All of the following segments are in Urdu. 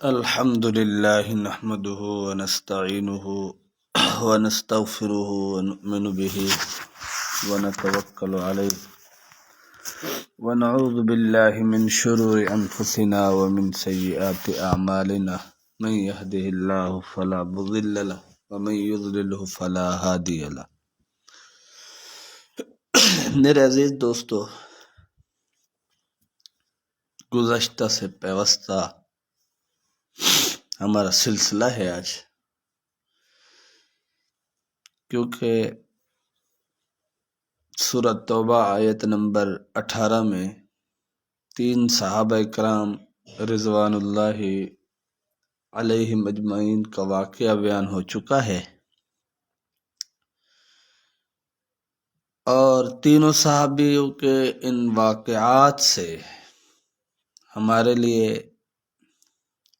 الحمد لله نحمده ونستعينه ونستغفره ونؤمن به ونتوكل عليه ونعوذ بالله من شرور أنفسنا ومن سيئات أعمالنا من يهده الله فلا مضل له ومن يضلله فلا هادي له۔ میرے عزیز دوستو، گزشتہ سے پیوستہ ہمارا سلسلہ ہے آج، کیونکہ سورۃ توبہ آیت نمبر 18 میں 3 صحابہ کرام رضوان اللہ علیہم اجمعین کا واقعہ بیان ہو چکا ہے، اور تینوں صحابیوں کے ان واقعات سے ہمارے لیے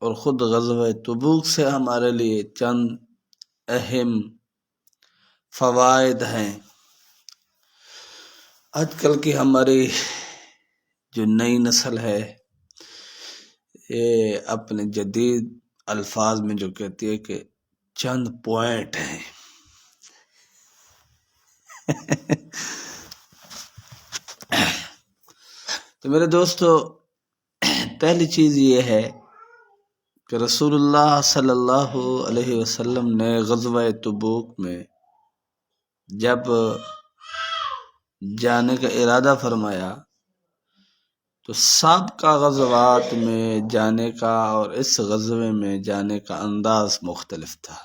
اور خود غزوہ تبوک سے ہمارے لیے چند اہم فوائد ہیں۔ آج کل کی ہماری جو نئی نسل ہے، یہ اپنے جدید الفاظ میں جو کہتی ہے کہ چند پوائنٹ ہیں۔ تو میرے دوستو، پہلی چیز یہ ہے کہ رسول اللہ صلی اللہ علیہ وسلم نے غزوہ تبوک میں جب جانے کا ارادہ فرمایا تو سابقہ غزوات میں جانے کا اور اس غزوے میں جانے کا انداز مختلف تھا۔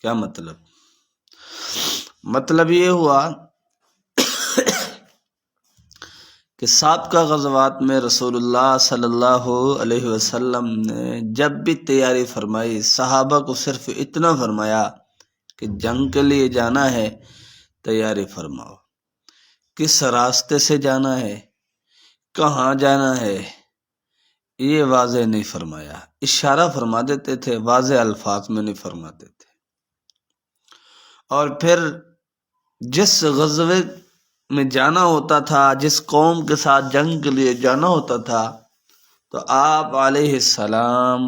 کیا مطلب یہ ہوا کہ سابقہ غزوات میں رسول اللہ صلی اللہ علیہ وسلم نے جب بھی تیاری فرمائی، صحابہ کو صرف اتنا فرمایا کہ جنگ کے لیے جانا ہے، تیاری فرماؤ، کس راستے سے جانا ہے، کہاں جانا ہے، یہ واضح نہیں فرمایا، اشارہ فرما دیتے تھے، واضح الفاظ میں نہیں فرماتے تھے۔ اور پھر جس غزوے میں جانا ہوتا تھا، جس قوم کے ساتھ جنگ کے لیے جانا ہوتا تھا، تو آپ علیہ السلام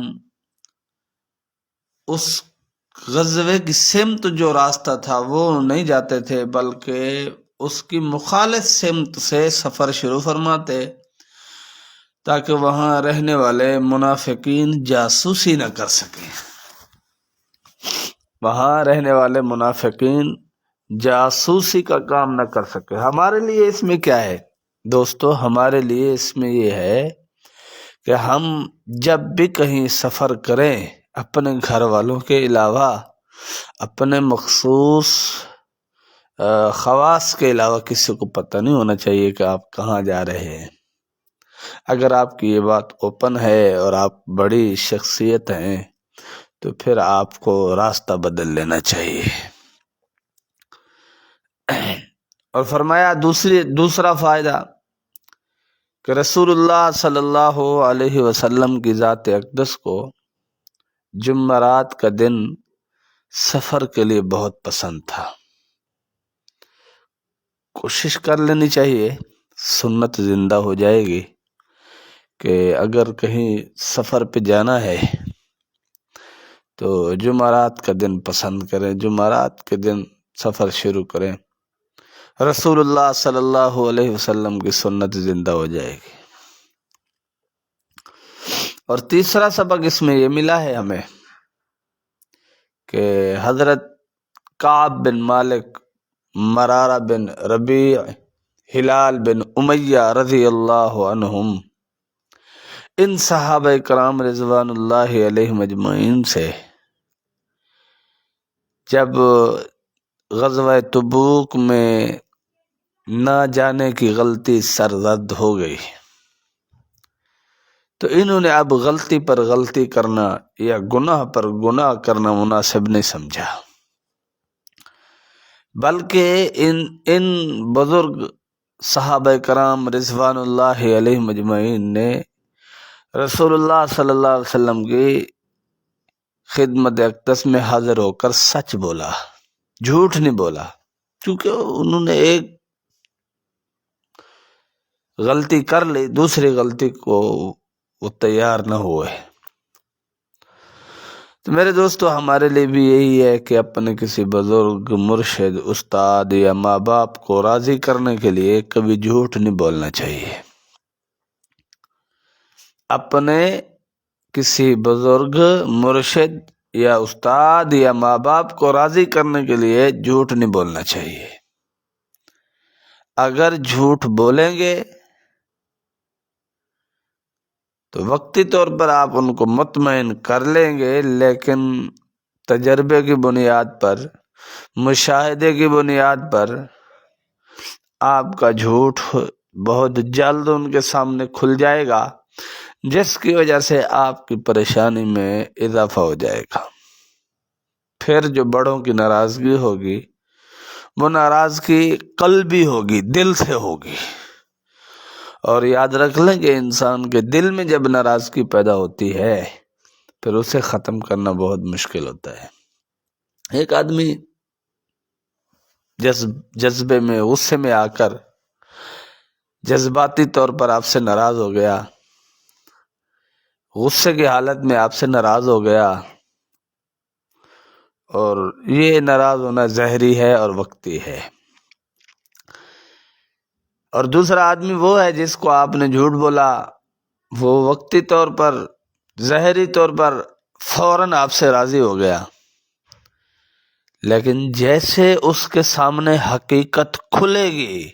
اس غزوے کی سمت جو راستہ تھا وہ نہیں جاتے تھے، بلکہ اس کی مخالف سمت سے سفر شروع فرماتے، تاکہ وہاں رہنے والے منافقین جاسوسی نہ کر سکیں۔ وہاں رہنے والے منافقین جاسوسی کا کام نہ کر سکے۔ ہمارے لیے اس میں کیا ہے دوستو؟ ہمارے لیے اس میں یہ ہے کہ ہم جب بھی کہیں سفر کریں، اپنے گھر والوں کے علاوہ، اپنے مخصوص خواص کے علاوہ کسی کو پتہ نہیں ہونا چاہیے کہ آپ کہاں جا رہے ہیں۔ اگر آپ کی یہ بات اوپن ہے اور آپ بڑی شخصیت ہیں تو پھر آپ کو راستہ بدل لینا چاہیے۔ اور فرمایا دوسرا فائدہ کہ رسول اللہ صلی اللہ علیہ وسلم کی ذات اقدس کو جمعرات کا دن سفر کے لیے بہت پسند تھا۔ کوشش کر لینی چاہیے، سنت زندہ ہو جائے گی کہ اگر کہیں سفر پہ جانا ہے تو جمعرات کا دن پسند کریں، جمعرات کے دن سفر شروع کریں، رسول اللہ صلی اللہ علیہ وسلم کی سنت زندہ ہو جائے گی۔ اور تیسرا سبق اس میں یہ ملا ہے ہمیں کہ حضرت کعب بن مالک، مرارہ بن ربیع، ہلال بن امیہ رضی اللہ عنہم، ان صحابہ کرام رضوان اللہ علیہم اجمعین سے جب غزوہ تبوک میں نہ جانے کی غلطی سرزد ہو گئی تو انہوں نے اب غلطی پر غلطی کرنا یا گناہ پر گناہ کرنا مناسب نہیں سمجھا، بلکہ ان بزرگ صحابہ کرام رضوان اللہ علیہم اجمعین نے رسول اللہ صلی اللہ علیہ وسلم کی خدمت اقدس میں حاضر ہو کر سچ بولا، جھوٹ نہیں بولا، کیونکہ انہوں نے ایک غلطی کر لی، دوسری غلطی کو وہ تیار نہ ہوئے۔ تو میرے دوستو، ہمارے لیے بھی یہی ہے کہ اپنے کسی بزرگ، مرشد، استاد یا ماں باپ کو راضی کرنے کے لیے کبھی جھوٹ نہیں بولنا چاہیے۔ اپنے کسی بزرگ، مرشد یا استاد یا ماں باپ کو راضی کرنے کے لیے جھوٹ نہیں بولنا چاہیے۔ اگر جھوٹ بولیں گے تو وقتی طور پر آپ ان کو مطمئن کر لیں گے، لیکن تجربے کی بنیاد پر، مشاہدے کی بنیاد پر آپ کا جھوٹ بہت جلد ان کے سامنے کھل جائے گا، جس کی وجہ سے آپ کی پریشانی میں اضافہ ہو جائے گا۔ پھر جو بڑوں کی ناراضگی ہوگی، وہ ناراضگی قلبی ہوگی، دل سے ہوگی۔ اور یاد رکھ لیں کہ انسان کے دل میں جب ناراضگی پیدا ہوتی ہے، پھر اسے ختم کرنا بہت مشکل ہوتا ہے۔ ایک آدمی جذبے میں، غصے میں آ کر جذباتی طور پر آپ سے ناراض ہو گیا، غصے کی حالت میں آپ سے ناراض ہو گیا، اور یہ ناراض ہونا زہری ہے اور وقتی ہے۔ اور دوسرا آدمی وہ ہے جس کو آپ نے جھوٹ بولا، وہ وقتی طور پر، ظاہری طور پر فوراً آپ سے راضی ہو گیا، لیکن جیسے اس کے سامنے حقیقت کھلے گی،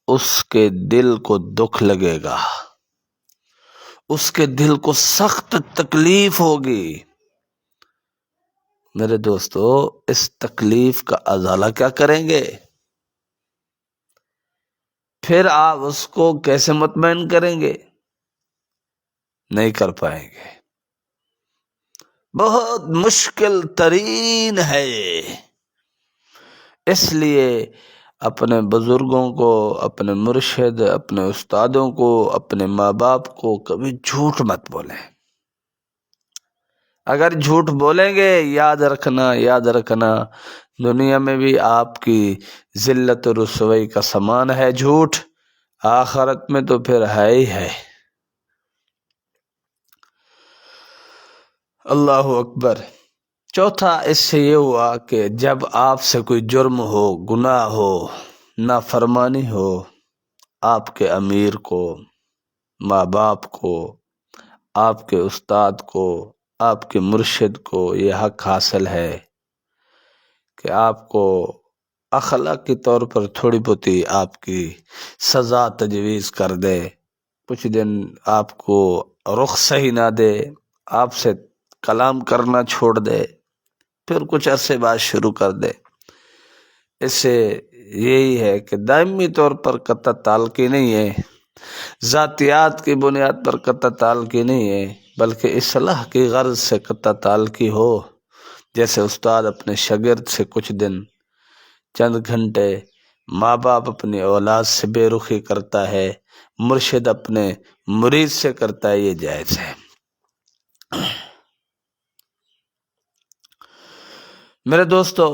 اس کے دل کو دکھ لگے گا، اس کے دل کو سخت تکلیف ہوگی۔ میرے دوستو، اس تکلیف کا ازالہ کیا کریں گے؟ پھر آپ اس کو کیسے مطمئن کریں گے؟ نہیں کر پائیں گے۔ بہت مشکل ترین ہے یہ۔ اس لیے اپنے بزرگوں کو، اپنے مرشد، اپنے استادوں کو، اپنے ماں باپ کو کبھی جھوٹ مت بولیں۔ اگر جھوٹ بولیں گے، یاد رکھنا دنیا میں بھی آپ کی ذلت و رسوائی کا سامان ہے جھوٹ، آخرت میں تو پھر ہے ہی ہے۔ اللہ اکبر۔ چوتھا اس سے یہ ہوا کہ جب آپ سے کوئی جرم ہو، گناہ ہو، نافرمانی ہو، آپ کے امیر کو، ماں باپ کو، آپ کے استاد کو، آپ کے مرشد کو یہ حق حاصل ہے کہ آپ کو اخلاقی طور پر تھوڑی بہت آپ کی سزا تجویز کر دے، کچھ دن آپ کو رخ صحیح نہ دے، آپ سے کلام کرنا چھوڑ دے، پھر کچھ عرصے بعد شروع کر دے۔ اس سے یہی ہے کہ دائمی طور پر قطع تعلقی نہیں ہے، ذاتیات کی بنیاد پر قطع تعلقی نہیں ہے، بلکہ اصلاح کی غرض سے قطع تعلقی ہو۔ جیسے استاد اپنے شاگرد سے کچھ دن، چند گھنٹے، ماں باپ اپنی اولاد سے بے رخی کرتا ہے، مرشد اپنے مرید سے کرتا ہے، یہ جائز ہے۔ میرے دوستو،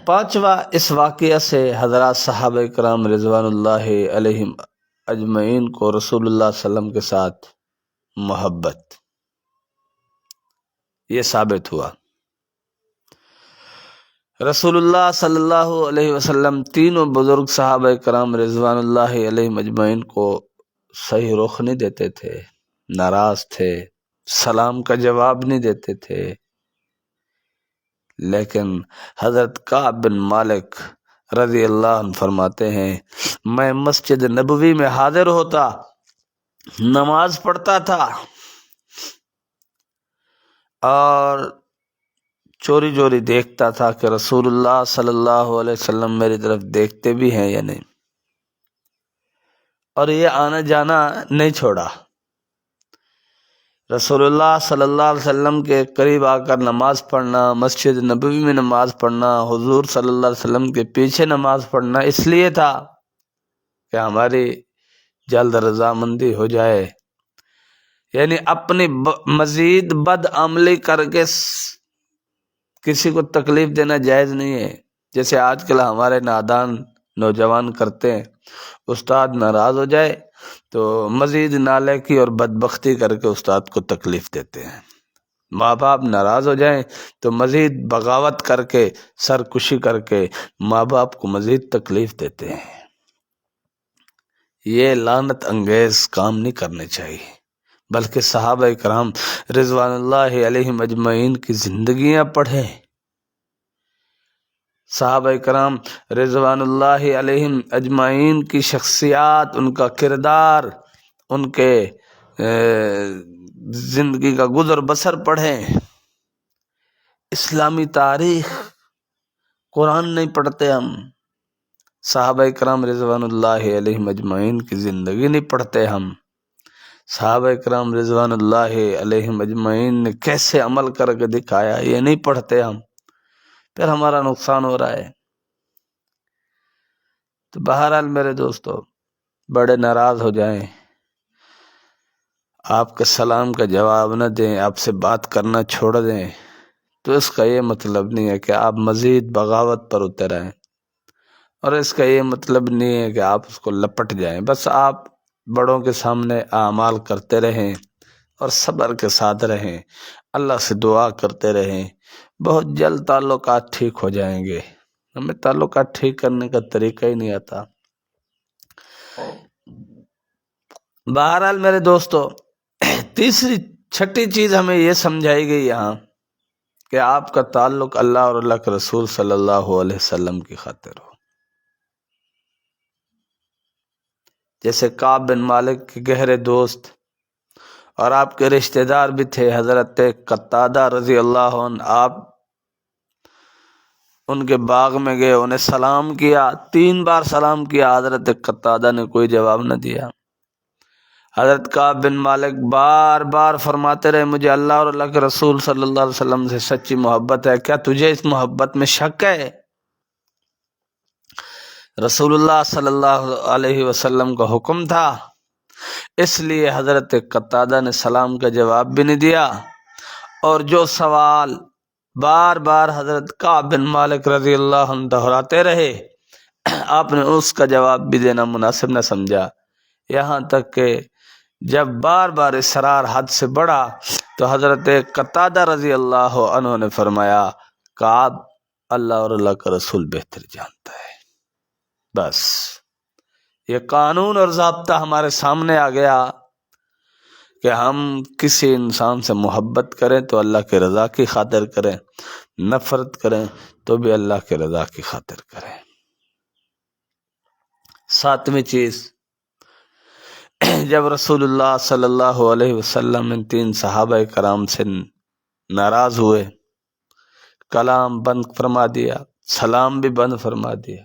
پانچواں اس واقعہ سے حضرات صحابہ کرام رضوان اللہ علیہم اجمعین کو رسول اللہ صلی اللہ علیہ وسلم کے ساتھ محبت، یہ ثابت ہوا۔ رسول اللہ صلی اللہ علیہ وسلم تینوں بزرگ صحابہ کرام رضوان اللہ علیہم اجمعین کو صحیح رخ نہیں دیتے تھے، ناراض تھے، سلام کا جواب نہیں دیتے تھے، لیکن حضرت کعب بن مالک رضی اللہ عنہ فرماتے ہیں، میں مسجد نبوی میں حاضر ہوتا، نماز پڑھتا تھا، اور چوری چوری دیکھتا تھا کہ رسول اللہ صلی اللہ علیہ وسلم میری طرف دیکھتے بھی ہیں یا نہیں، اور یہ آنا جانا نہیں چھوڑا۔ رسول اللہ صلی اللہ علیہ وسلم کے قریب آ کر نماز پڑھنا، مسجد نبوی میں نماز پڑھنا، حضور صلی اللہ علیہ وسلم کے پیچھے نماز پڑھنا اس لیے تھا کہ ہماری جلد رضامندی ہو جائے، یعنی اپنی مزید بد عملی کر کے کسی کو تکلیف دینا جائز نہیں ہے۔ جیسے آج کل ہمارے نادان نوجوان کرتے ہیں، استاد ناراض ہو جائے تو مزید نالائکی اور بدبختی کر کے استاد کو تکلیف دیتے ہیں، ماں باپ ناراض ہو جائیں تو مزید بغاوت کر کے، سرکشی کر کے ماں باپ کو مزید تکلیف دیتے ہیں۔ یہ لعنت انگیز کام نہیں کرنے چاہیے، بلکہ صحابہ کرام رضوان اللہ علیہم اجمعین کی زندگیاں پڑھیں، صحابہ کرام رضوان اللہ علیہم اجمعین کی شخصیات، ان کا کردار، ان کے زندگی کا گزر بسر پڑھیں۔ اسلامی تاریخ، قرآن نہیں پڑھتے ہم، صحابہ کرام رضوان اللہ علیہم اجمعین کی زندگی نہیں پڑھتے ہم، صحابہ کرام رضوان اللہ علیہم اجمعین نے کیسے عمل کر کے دکھایا یہ نہیں پڑھتے ہم، پھر ہمارا نقصان ہو رہا ہے۔ تو بہرحال میرے دوستو، بڑے ناراض ہو جائیں، آپ کے سلام کا جواب نہ دیں، آپ سے بات کرنا چھوڑ دیں، تو اس کا یہ مطلب نہیں ہے کہ آپ مزید بغاوت پر اتر آئیں، اور اس کا یہ مطلب نہیں ہے کہ آپ اس کو لپٹ جائیں۔ بس آپ بڑوں کے سامنے اعمال کرتے رہیں اور صبر کے ساتھ رہیں، اللہ سے دعا کرتے رہیں، بہت جلد تعلقات ٹھیک ہو جائیں گے۔ ہمیں تعلقات ٹھیک کرنے کا طریقہ ہی نہیں آتا۔ بہرحال میرے دوستو، تیسری چھٹی چیز ہمیں یہ سمجھائی گئی یہاں کہ آپ کا تعلق اللہ اور اللہ کے رسول صلی اللہ علیہ وسلم کی خاطر ہو۔ جیسے کعب بن مالک کے گہرے دوست اور آپ کے رشتہ دار بھی تھے حضرت قتادہ رضی اللہ عنہ، آپ ان کے باغ میں گئے، انہیں سلام کیا، 3 بار سلام کیا، حضرت قتادہ نے کوئی جواب نہ دیا۔ حضرت کعب بن مالک بار بار فرماتے رہے، مجھے اللہ اور اللہ کے رسول صلی اللہ علیہ وسلم سے سچی محبت ہے، کیا تجھے اس محبت میں شک ہے؟ رسول اللہ صلی اللہ علیہ وسلم کا حکم تھا، اس لیے حضرت قتادہ نے سلام کا جواب بھی نہیں دیا، اور جو سوال بار بار حضرت کعب بن مالک رضی اللہ عنہ دہراتے رہے، آپ نے اس کا جواب بھی دینا مناسب نہ سمجھا، یہاں تک کہ جب بار بار اصرار حد سے بڑھا تو حضرت قتادہ رضی اللہ عنہ نے فرمایا، کعب، اللہ اور اللہ کا رسول بہتر جانتا ہے۔ بس یہ قانون اور ضابطہ ہمارے سامنے آ گیا کہ ہم کسی انسان سے محبت کریں تو اللہ کی رضا کی خاطر کریں، نفرت کریں تو بھی اللہ کی رضا کی خاطر کریں۔ 7ویں چیز، جب رسول اللہ صلی اللہ علیہ وسلم ان 3 صحابہ کرام سے ناراض ہوئے، کلام بند فرما دیا، سلام بھی بند فرما دیا،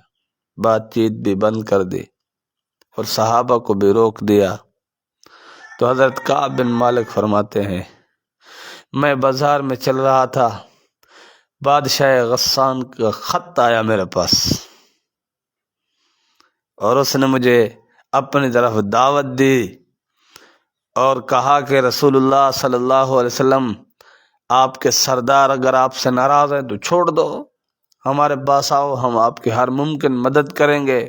بات چیت بھی بند کر دی اور صحابہ کو بھی روک دیا، تو حضرت کعب بن مالک فرماتے ہیں، میں بازار میں چل رہا تھا، بادشاہ غسان کا خط آیا میرے پاس، اور اس نے مجھے اپنی طرف دعوت دی اور کہا کہ رسول اللہ صلی اللہ علیہ وسلم، آپ کے سردار اگر آپ سے ناراض ہیں تو چھوڑ دو، ہمارے پاس آؤ، ہم آپ کی ہر ممکن مدد کریں گے۔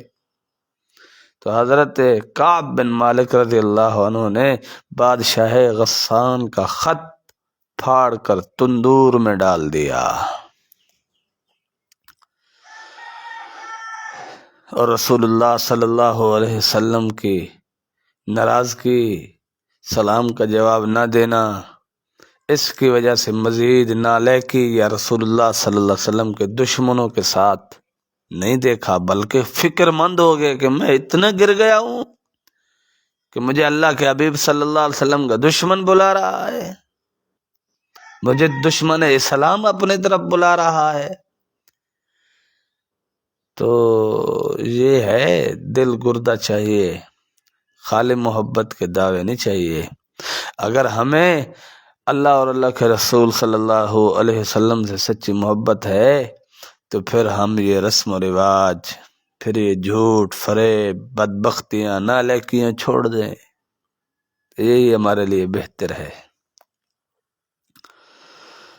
تو حضرت کعب بن مالک رضی اللہ عنہ نے بادشاہ غسان کا خط پھاڑ کر تندور میں ڈال دیا، اور رسول اللہ صلی اللہ علیہ وسلم کی ناراضگی، سلام کا جواب نہ دینا، اس کی وجہ سے مزید نالائکی یا رسول اللہ صلی اللہ علیہ وسلم کے دشمنوں کے ساتھ نہیں دیکھا، بلکہ فکر مند ہو گئے کہ میں اتنا گر گیا ہوں کہ مجھے اللہ کے حبیب صلی اللہ علیہ وسلم کا دشمن بلا رہا ہے، مجھے دشمن اسلام اپنے طرف بلا رہا ہے۔ تو یہ ہے دل گردہ چاہیے، خالی محبت کے دعوے نہیں چاہیے۔ اگر ہمیں اللہ اور اللہ کے رسول صلی اللہ علیہ وسلم سے سچی محبت ہے تو پھر ہم یہ رسم و رواج، پھر یہ جھوٹ، فریب، بدبختیاں، نالائکیاں چھوڑ دیں، یہی ہمارے لیے بہتر ہے۔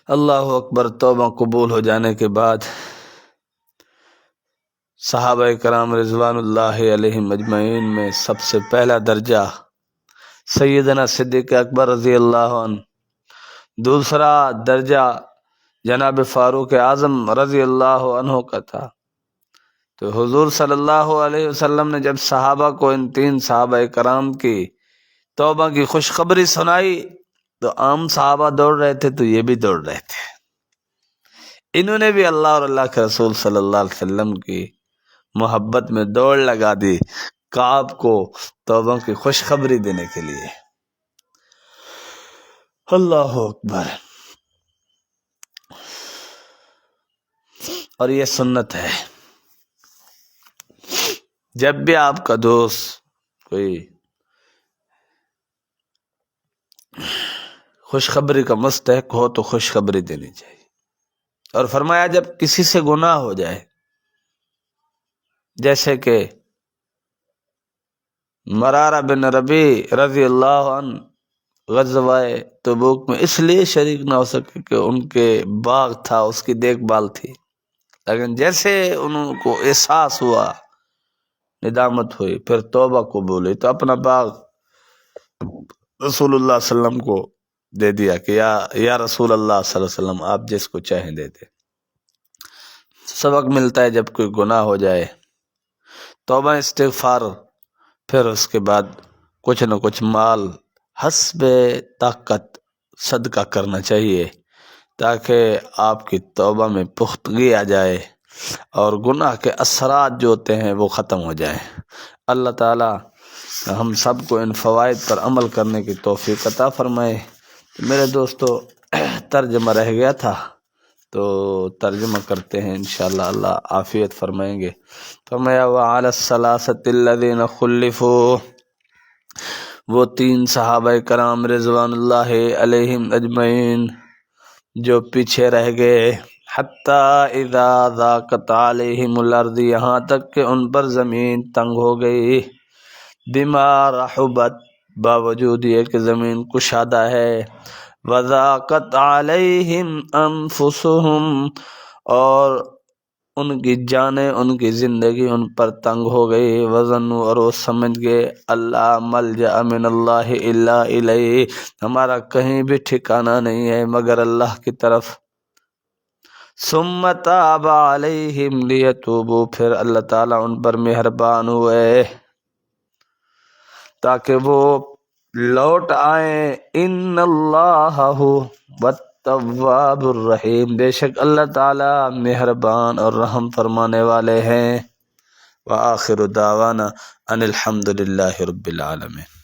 اللہ اکبر۔ توبہ قبول ہو جانے کے بعد صحابہ کرام رضوان اللہ علیہم اجمعین میں سب سے پہلا درجہ سیدنا صدیق اکبر رضی اللہ عنہ، دوسرا درجہ جناب فاروق اعظم رضی اللہ عنہ کا تھا۔ تو حضور صلی اللہ علیہ وسلم نے جب صحابہ کو ان تین صحابہ کرام کی توبہ کی خوشخبری سنائی تو عام صحابہ دوڑ رہے تھے تو یہ بھی دوڑ رہے تھے۔ انہوں نے بھی اللہ اور اللہ کے رسول صلی اللہ علیہ وسلم کی محبت میں دوڑ لگا دی کعب کو توبہ کی خوشخبری دینے کے لیے۔ اللہ اکبر۔ اور یہ سنت ہے، جب بھی آپ کا دوست کوئی خوشخبری کا مستحق ہو تو خوشخبری دینی چاہیے۔ اور فرمایا جب کسی سے گناہ ہو جائے، جیسے کہ مرارہ بن ربیع رضی اللہ عنہ غزوہ تبوک میں اس لیے شریک نہ ہو سکے کہ ان کے باغ تھا، اس کی دیکھ بھال تھی، لیکن جیسے ان کو احساس ہوا، ندامت ہوئی، پھر توبہ قبول ہوئی، تو اپنا باغ رسول اللہ صلی اللہ علیہ وسلم کو دے دیا کہ یا رسول اللہ صلی اللہ علیہ وسلم آپ جس کو چاہیں دے دیں۔ سبق ملتا ہے جب کوئی گناہ ہو جائے، توبہ استغفار، پھر اس کے بعد کچھ نہ کچھ مال حسب طاقت صدقہ کرنا چاہیے تاکہ آپ کی توبہ میں پختگی آ جائے اور گناہ کے اثرات جو ہوتے ہیں وہ ختم ہو جائیں۔ اللہ تعالی ہم سب کو ان فوائد پر عمل کرنے کی توفیق عطا فرمائے۔ میرے دوستو، ترجمہ رہ گیا تھا تو ترجمہ کرتے ہیں انشاءاللہ، اللہ عافیت فرمائیں گے۔ فرمایا وعلی الثلاثۃ الذین خلفوا، وہ تین صحابہ کرام رضوان اللہ علیہم اجمعین جو پیچھے رہ گئے، حتی اذا ضاقت علیہم الارض، یہاں تک کہ ان پر زمین تنگ ہو گئی، بما رحبت، باوجود یہ کہ زمین کشادہ ہے، وضاقت علیہم انفسہم، اور ان کی جانیں، ان کی زندگی ان پر تنگ ہو گئی، وظنوا، اور وہ سمجھ گئے، اللہ ملجأ من اللہ الا الیہ، ہمارا کہیں بھی ٹھکانہ نہیں ہے مگر اللہ کی طرف۔ ثم تاب علیہم لیتوبوا، پھر اللہ تعالیٰ ان پر مہربان ہوئے تاکہ وہ لوٹ آئیں۔ ان اللہ التواب الرحیم، بے شک اللہ تعالیٰ مہربان اور رحم فرمانے والے ہیں۔ وآخر دعوانا ان الحمد للہ رب العالمین۔